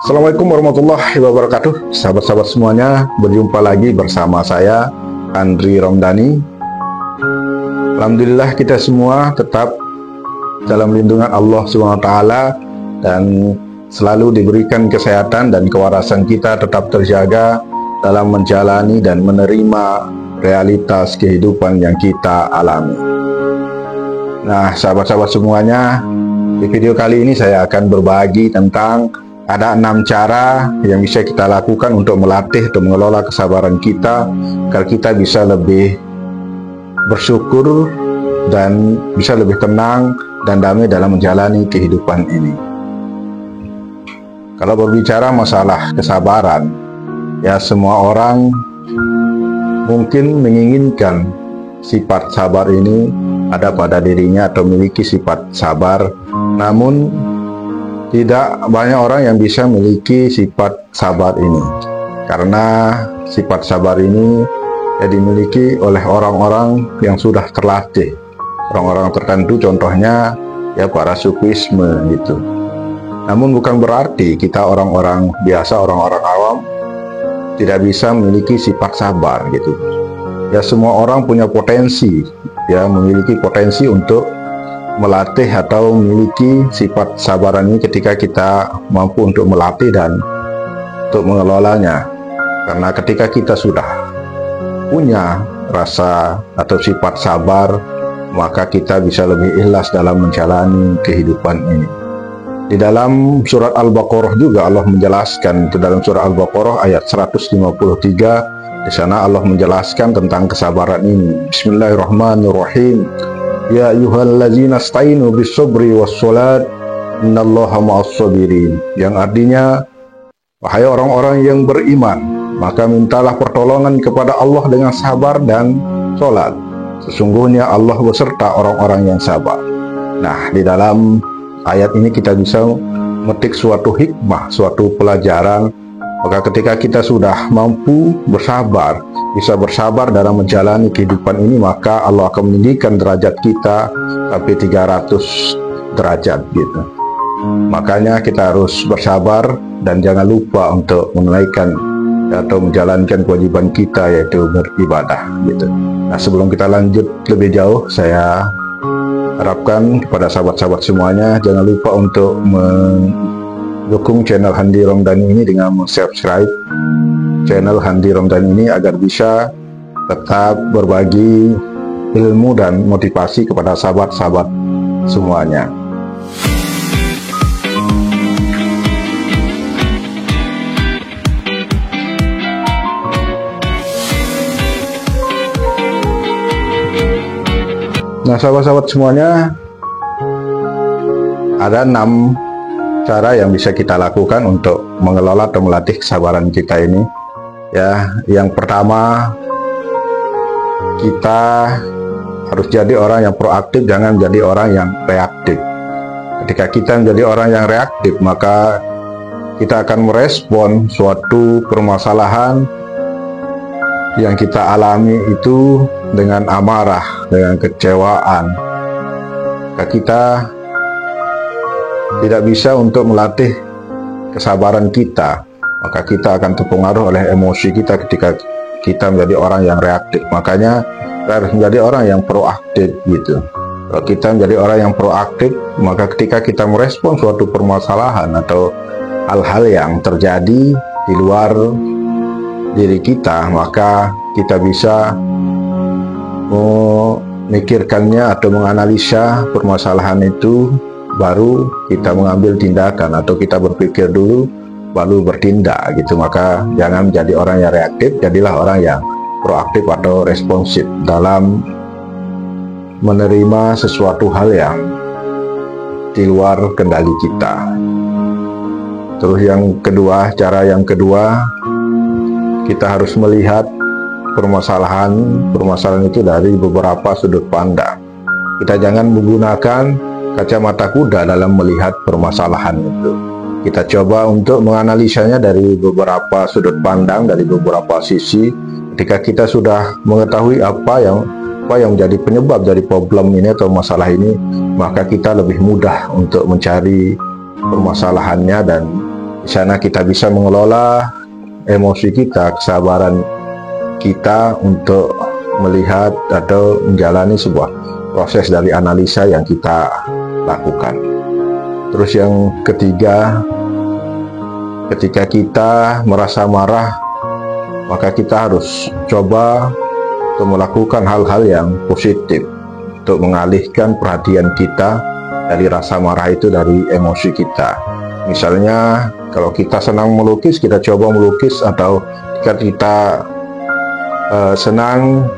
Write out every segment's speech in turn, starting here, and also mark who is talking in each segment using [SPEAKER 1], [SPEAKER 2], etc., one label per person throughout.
[SPEAKER 1] Assalamualaikum warahmatullahi wabarakatuh. Sahabat-sahabat semuanya, berjumpa lagi bersama saya Andri Romdani. Alhamdulillah kita semua tetap dalam lindungan Allah SWT dan selalu diberikan kesehatan dan kewarasan kita tetap terjaga dalam menjalani dan menerima realitas kehidupan yang kita alami. Nah, sahabat-sahabat semuanya, di video kali ini saya akan berbagi tentang ada 6 cara yang bisa kita lakukan untuk melatih atau mengelola kesabaran kita agar kita bisa lebih bersyukur dan bisa lebih tenang dan damai dalam menjalani kehidupan ini. Kalau berbicara masalah kesabaran, ya semua orang mungkin menginginkan sifat sabar ini ada pada dirinya atau memiliki sifat sabar, namun tidak banyak orang yang bisa memiliki sifat sabar ini, karena sifat sabar ini dimiliki oleh orang-orang yang sudah terlatih, orang-orang tertentu, contohnya ya para sufisme gitu. Namun bukan berarti kita orang-orang biasa, orang-orang awam tidak bisa memiliki sifat sabar gitu. Ya semua orang punya potensi, ya memiliki potensi untuk melatih atau memiliki sifat sabaran ini ketika kita mampu untuk melatih dan untuk mengelolanya. Karena ketika kita sudah punya rasa atau sifat sabar, maka kita bisa lebih ikhlas dalam menjalani kehidupan ini. Di dalam surat Al-Baqarah juga Allah menjelaskan, itu dalam surat Al-Baqarah ayat 153, di sana Allah menjelaskan tentang kesabaran ini. Bismillahirrahmanirrahim. Ya ayyuhallazina ista'inu bis-sabri was-salat innallaha ma'as-sabirin. Yang artinya, wahai orang-orang yang beriman, maka mintalah pertolongan kepada Allah dengan sabar dan sholat. Sesungguhnya Allah beserta orang-orang yang sabar. Nah, di dalam ayat ini kita bisa memetik suatu hikmah, suatu pelajaran. Maka ketika kita sudah mampu bersabar, bisa bersabar dalam menjalani kehidupan ini, maka Allah akan meninggikan derajat kita sampai 300 derajat gitu. Makanya kita harus bersabar dan jangan lupa untuk menunaikan atau menjalankan kewajiban kita, yaitu beribadah gitu. Nah, sebelum kita lanjut lebih jauh, saya harapkan kepada sahabat-sahabat semuanya jangan lupa untuk mendukung channel Handi Romdani ini dengan subscribe channel Handi Romdani ini agar bisa tetap berbagi ilmu dan motivasi kepada sahabat-sahabat semuanya. Nah, sahabat-sahabat semuanya, ada 6 cara yang bisa kita lakukan untuk mengelola atau melatih kesabaran kita ini. Ya, yang pertama, kita harus jadi orang yang proaktif, jangan menjadi orang yang reaktif. Ketika kita menjadi orang yang reaktif, maka kita akan merespon suatu permasalahan yang kita alami itu dengan amarah, dengan kecewaan. Kita tidak bisa untuk melatih kesabaran kita, maka kita akan terpengaruh oleh emosi kita ketika kita menjadi orang yang reaktif. Makanya kita harus menjadi orang yang proaktif gitu. Kalau kita menjadi orang yang proaktif, maka ketika kita merespon suatu permasalahan atau hal-hal yang terjadi di luar diri kita, maka kita bisa memikirkannya atau menganalisa permasalahan itu, baru kita mengambil tindakan atau kita berpikir dulu baru bertindak gitu. Maka jangan menjadi orang yang reaktif, jadilah orang yang proaktif atau responsif dalam menerima sesuatu hal yang di luar kendali kita. Terus yang kedua, cara yang kedua, kita harus melihat permasalahan itu dari beberapa sudut pandang. Kita jangan menggunakan kacamata kuda dalam melihat permasalahan itu. Kita coba untuk menganalisanya dari beberapa sudut pandang, dari beberapa sisi. Ketika kita sudah mengetahui apa yang menjadi penyebab dari problem ini atau masalah ini, maka kita lebih mudah untuk mencari permasalahannya dan Di sana kita bisa mengelola emosi kita, kesabaran kita untuk melihat atau menjalani sebuah proses dari analisa yang kita lakukan. Terus yang ketiga, ketika kita merasa marah, maka kita harus coba untuk melakukan hal-hal yang positif untuk mengalihkan perhatian kita dari rasa marah itu, dari emosi kita. Misalnya kalau kita senang melukis, kita coba melukis, atau jika kita senang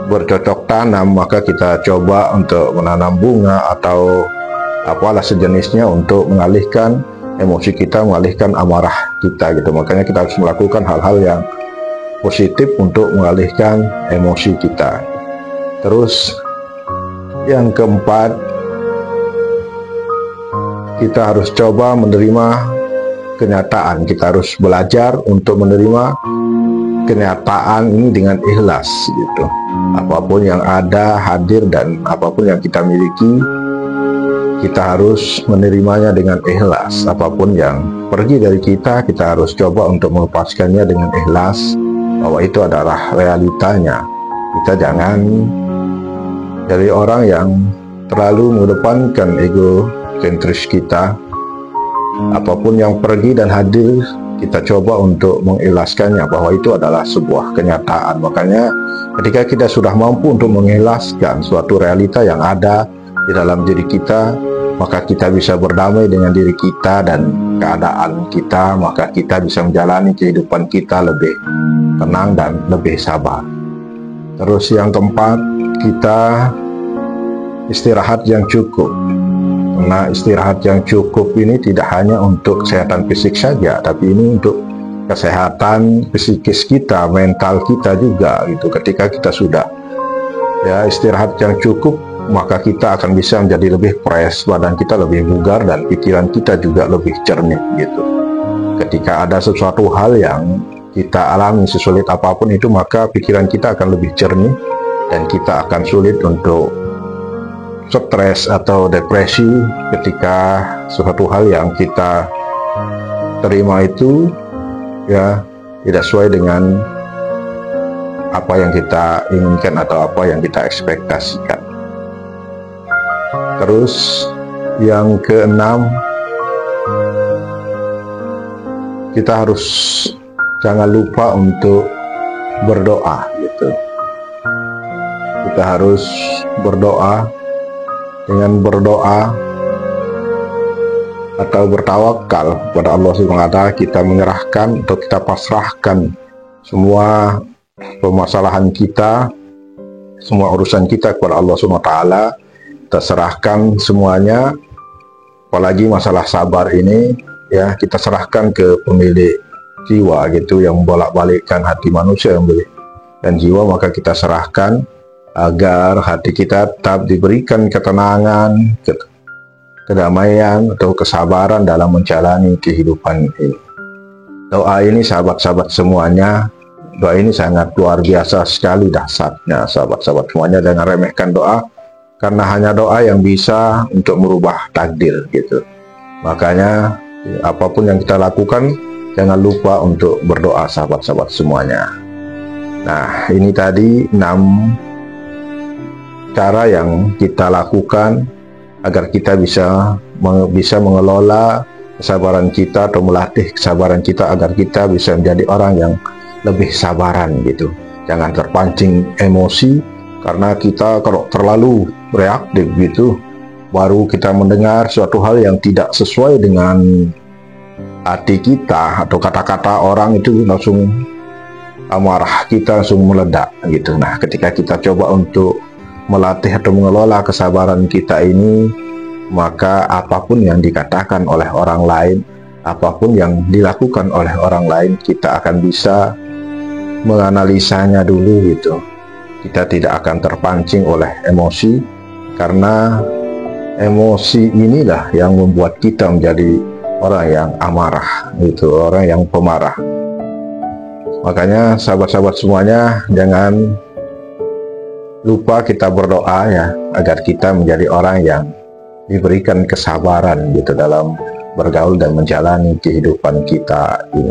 [SPEAKER 1] bercocok tanam, maka kita coba untuk menanam bunga atau apalah sejenisnya untuk mengalihkan emosi kita, mengalihkan amarah kita gitu. Makanya kita harus melakukan hal-hal yang positif untuk mengalihkan emosi kita. Terus yang keempat, kita harus coba menerima kenyataan. Kita harus belajar untuk menerima kenyataan ini dengan ikhlas gitu. Apapun yang ada, hadir, dan apapun yang kita miliki, kita harus menerimanya dengan ikhlas. Apapun yang pergi dari kita, kita harus coba untuk melepaskannya dengan ikhlas, bahwa itu adalah realitanya. Kita jangan jadi orang yang terlalu mengedepankan egosentris kita. Apapun yang pergi dan hadir, kita coba untuk mengikhlaskannya, bahwa itu adalah sebuah kenyataan. Makanya ketika kita sudah mampu untuk mengikhlaskan suatu realita yang ada di dalam diri kita, maka kita bisa berdamai dengan diri kita dan keadaan kita, maka kita bisa menjalani kehidupan kita lebih tenang dan lebih sabar. Terus yang keempat, kita istirahat yang cukup. Karena istirahat yang cukup ini tidak hanya untuk kesehatan fisik saja, tapi ini untuk kesehatan psikis kita, mental kita juga gitu. Ketika kita sudah istirahat yang cukup, maka kita akan bisa menjadi lebih fresh, badan kita lebih bugar, dan pikiran kita juga lebih jernih gitu. Ketika ada sesuatu hal yang kita alami, sesulit apapun itu, maka pikiran kita akan lebih jernih dan kita akan sulit untuk stres atau depresi ketika suatu hal yang kita terima itu tidak sesuai dengan apa yang kita inginkan atau apa yang kita ekspektasikan. Terus yang keenam, kita harus jangan lupa untuk berdoa gitu. Kita harus berdoa. Dengan berdoa atau bertawakal kepada Allah SWT, kita menyerahkan atau kita pasrahkan semua permasalahan kita, semua urusan kita kepada Allah SWT. Kita serahkan semuanya, apalagi masalah sabar ini kita serahkan ke pemilik jiwa gitu, yang membolak-balikkan hati manusia dan jiwa. Maka kita serahkan agar hati kita tetap diberikan ketenangan, kedamaian atau kesabaran dalam menjalani kehidupan ini. Doa ini sahabat-sahabat semuanya, doa ini sangat luar biasa sekali dahsyatnya. Sahabat-sahabat semuanya, jangan remehkan doa, karena hanya doa yang bisa untuk merubah takdir gitu. Makanya apapun yang kita lakukan, jangan lupa untuk berdoa sahabat-sahabat semuanya. Nah, ini tadi 6 cara yang kita lakukan agar kita bisa mengelola kesabaran kita, atau melatih kesabaran kita agar kita bisa menjadi orang yang lebih sabaran gitu. Jangan terpancing emosi, karena kita kalau terlalu reaktif gitu, baru kita mendengar suatu hal yang tidak sesuai dengan hati kita atau kata-kata orang, itu langsung amarah kita langsung meledak gitu. Nah, ketika kita coba untuk melatih atau mengelola kesabaran kita ini, maka apapun yang dikatakan oleh orang lain, apapun yang dilakukan oleh orang lain, kita akan bisa menganalisanya dulu gitu. Kita tidak akan terpancing oleh emosi, karena emosi inilah yang membuat kita menjadi orang yang amarah gitu, orang yang pemarah. Makanya sahabat-sahabat semuanya, jangan lupa kita berdoa agar kita menjadi orang yang diberikan kesabaran gitu dalam bergaul dan menjalani kehidupan kita ini.